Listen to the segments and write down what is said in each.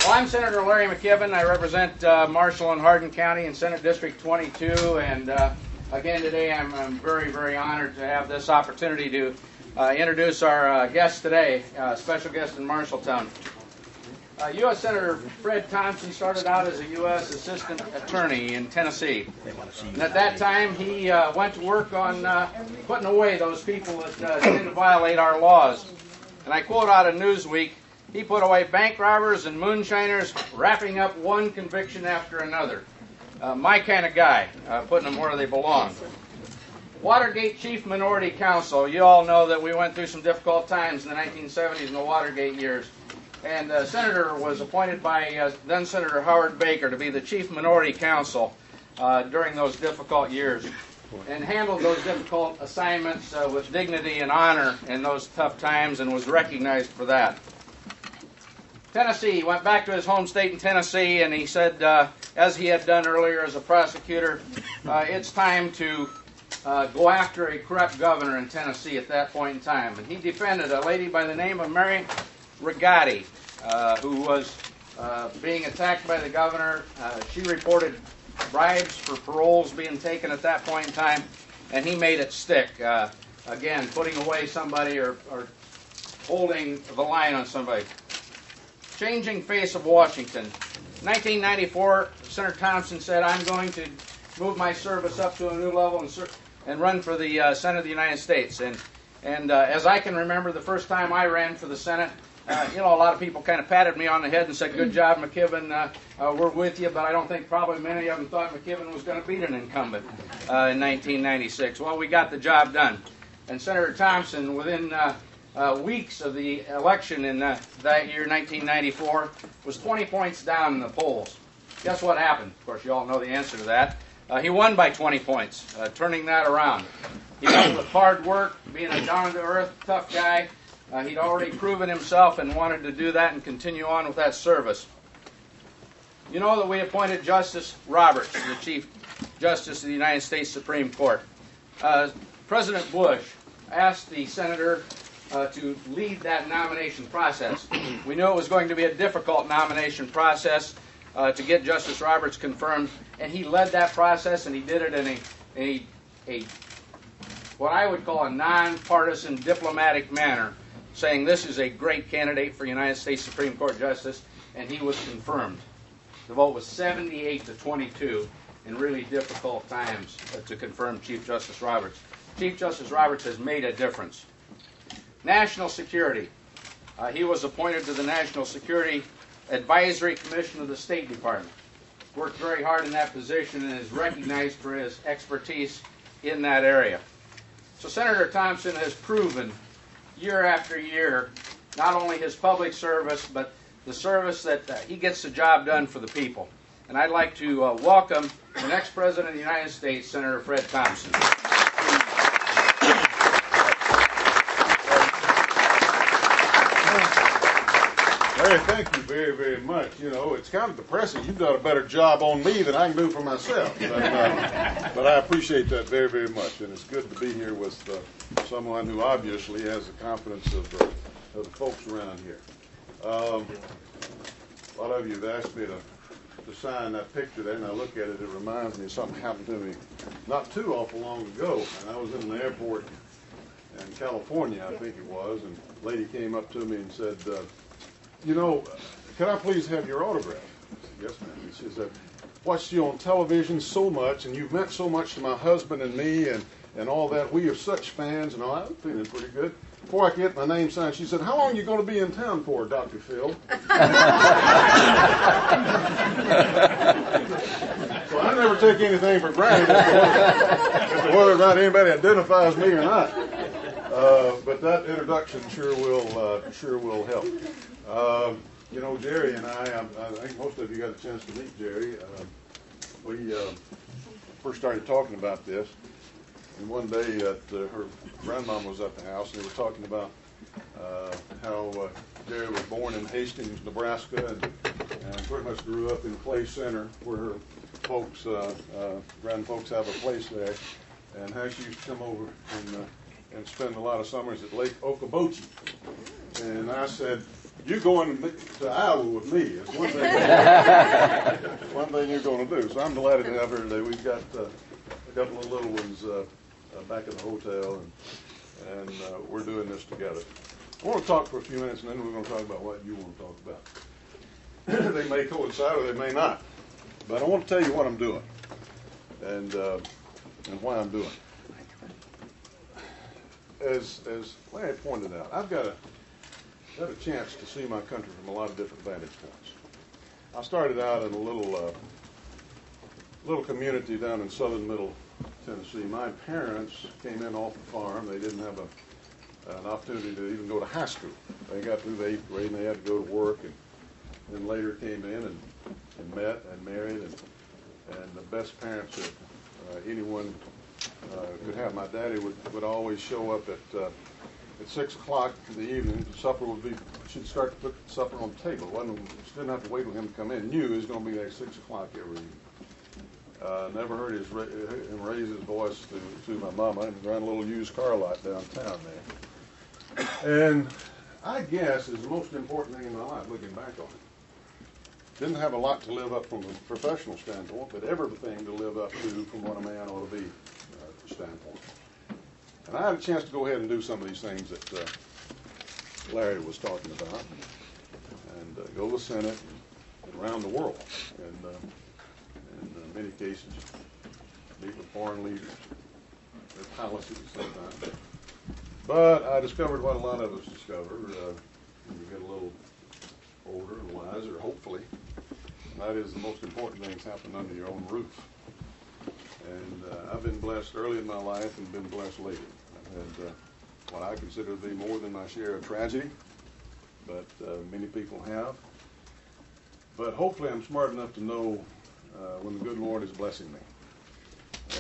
Well, I'm Senator Larry McKibben. I represent Marshall and Hardin County in Senate District 22, and again today I'm very, very honored to have this opportunity to introduce our guest today, special guest in Marshalltown. U.S. Senator Fred Thompson started out as a U.S. Assistant Attorney in Tennessee. And at that time, he went to work on putting away those people that seemed to violate our laws. And I quote out of Newsweek, he put away bank robbers and moonshiners, wrapping up one conviction after another. My kind of guy, putting them where they belong. Watergate Chief Minority Counsel. You all know that we went through some difficult times in the 1970s and the Watergate years. And the Senator was appointed by then Senator Howard Baker to be the Chief Minority Counsel during those difficult years, and handled those difficult assignments with dignity and honor in those tough times, and was recognized for that. Tennessee, he went back to his home state in Tennessee, and he said, as he had done earlier as a prosecutor, it's time to go after a corrupt governor in Tennessee at that point in time. And he defended a lady by the name of Mary Rigotti, who was being attacked by the governor. She reported bribes for paroles being taken at that point in time, and he made it stick. Again, putting away somebody or holding the line on somebody. Changing face of Washington. 1994, Senator Thompson said, I'm going to move my service up to a new level and run for the Senate of the United States. And as I can remember, the first time I ran for the Senate, a lot of people kind of patted me on the head and said, good job, McKibben, we're with you, but I don't think probably many of them thought McKibben was going to beat an incumbent in 1996. Well, we got the job done. And Senator Thompson, within weeks of the election in that year, 1994, was 20 points down in the polls. Guess what happened? Of course, you all know the answer to that. He won by 20 points, turning that around. He won with hard work, being a down-to-earth, tough guy. He'd already proven himself and wanted to do that and continue on with that service. You know that we appointed Justice Roberts, the Chief Justice of the United States Supreme Court. President Bush asked the senator to lead that nomination process. We knew it was going to be a difficult nomination process to get Justice Roberts confirmed, and he led that process, and he did it in a what I would call a nonpartisan diplomatic manner, saying this is a great candidate for United States Supreme Court Justice, and he was confirmed. The vote was 78-22 in really difficult times to confirm Chief Justice Roberts. Chief Justice Roberts has made a difference. National Security. He was appointed to the National Security Advisory Commission of the State Department. Worked very hard in that position and is recognized for his expertise in that area. So Senator Thompson has proven year after year not only his public service, but the service that he gets the job done for the people. And I'd like to welcome the next President of the United States, Senator Fred Thompson. Larry, thank you very, very much. You know, it's kind of depressing. You've done a better job on me than I can do for myself. But I appreciate that very, very much. And it's good to be here with someone who obviously has the confidence of the folks around here. A lot of you have asked me to sign that picture there, and I look at it, it reminds me of something happened to me not too awful long ago. And I was in an airport in California, I think it was, and a lady came up to me and said, you know, can I please have your autograph? I said, yes, ma'am. She said, watched you on television so much, and you've meant so much to my husband and me and all that. We are such fans, and all. I'm feeling pretty good. Before I could get my name signed, she said, how long are you going to be in town for, Dr. Phil? So I never take anything for granted as to whether or not anybody identifies me or not. But that introduction sure will help. You know, Jerry and I think most of you got a chance to meet Jerry. We first started talking about this, and one day her grandmom was at the house, and they were talking about how Jerry was born in Hastings, Nebraska, and pretty much grew up in Clay Center, where her folks, grandfolks have a place there, and how she used to come over and spend a lot of summers at Lake Okoboji. And I said, You going to Iowa with me is one thing. One thing you're going to do. So I'm delighted to have her today. We've got a couple of little ones back at the hotel, and we're doing this together. I want to talk for a few minutes, and then we're going to talk about what you want to talk about. They may coincide or they may not, but I want to tell you what I'm doing and why I'm doing it. As Larry pointed out, I've got a chance to see my country from a lot of different vantage points. I started out in a little community down in southern middle Tennessee. My parents came in off the farm. They didn't have an opportunity to even go to high school. They got through the 8th grade and they had to go to work, and then later came in and met and married, and the best parents that anyone could have. My daddy would always show up at 6 o'clock in the evening. Supper would be, she'd start to put supper on the table. Didn't have to wait for him to come in. Knew he was going to be there at 6 o'clock every evening. Never heard him raise his voice to my mama, and ran a little used car lot downtown there. And I guess is the most important thing in my life, looking back on it. Didn't have a lot to live up from a professional standpoint, but everything to live up to from what a man ought to be standpoint. And I had a chance to go ahead and do some of these things that Larry was talking about, and go to the Senate and around the world, and in many cases meet with foreign leaders, their policies sometimes. But I discovered what a lot of us discover when you get a little older and wiser, hopefully. And that is the most important things happen under your own roof. And I've been blessed early in my life and been blessed later. I've had what I consider to be more than my share of tragedy, but many people have. But hopefully I'm smart enough to know when the good Lord is blessing me.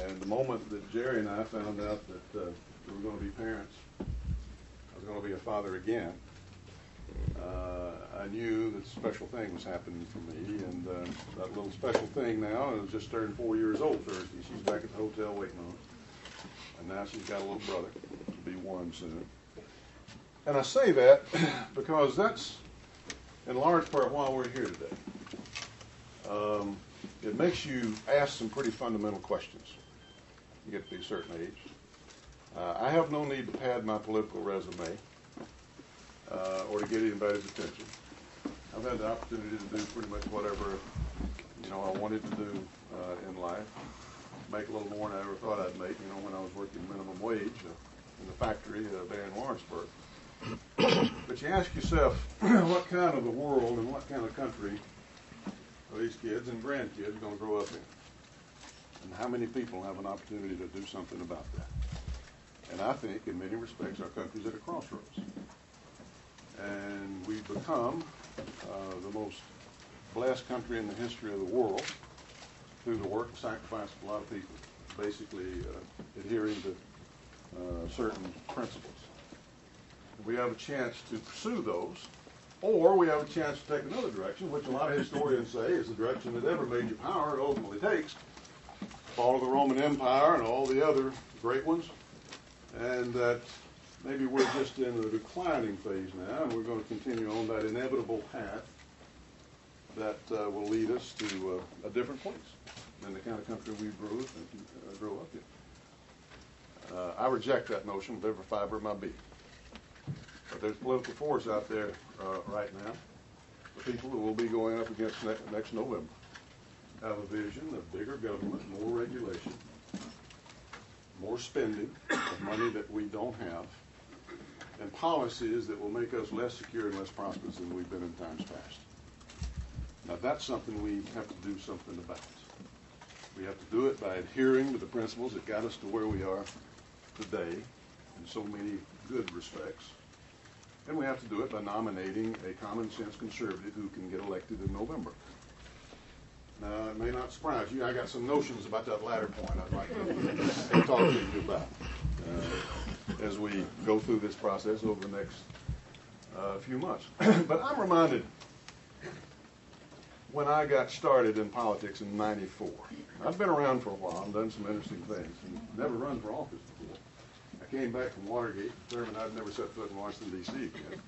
And the moment that Jerry and I found out that we were going to be parents, I was going to be a father again, I knew that a special thing was happening for me, and that little special thing now is just turned 4 years old Thursday. She's back at the hotel waiting on us, and now she's got a little brother, to be 1 soon. And I say that because that's in large part why we're here today. It makes you ask some pretty fundamental questions. You get to be a certain age. I have no need to pad my political resume or to get anybody's attention. I've had the opportunity to do pretty much whatever I wanted to do in life. Make a little more than I ever thought I'd make. When I was working minimum wage in the factory there in Lawrenceburg. But you ask yourself, what kind of a world and what kind of country are these kids and grandkids going to grow up in? And how many people have an opportunity to do something about that? And I think, in many respects, our country's at a crossroads. And we've become the most blessed country in the history of the world through the work and sacrifice of a lot of people, basically adhering to certain principles. We have a chance to pursue those, or we have a chance to take another direction, which a lot of historians say is the direction that every major power ultimately takes. Fall of the Roman Empire and all the other great ones, and that maybe we're just in the declining phase now, and we're going to continue on that inevitable path that will lead us to a different place than the kind of country we grew up in. I reject that notion with every fiber of my being. But there's political force out there right now, the people who will be going up against next November, have a vision of bigger government, more regulation, more spending of money that we don't have, and policies that will make us less secure and less prosperous than we've been in times past. Now that's something we have to do something about. We have to do it by adhering to the principles that got us to where we are today in so many good respects. And we have to do it by nominating a common sense conservative who can get elected in November. Now, it may not surprise you. I got some notions about that latter point I'd like to talk to you about as we go through this process over the next few months. But I'm reminded when I got started in politics in '94. I've been around for a while and done some interesting things. And never run for office before. I came back from Watergate, determined I'd never set foot in Washington, D.C. again.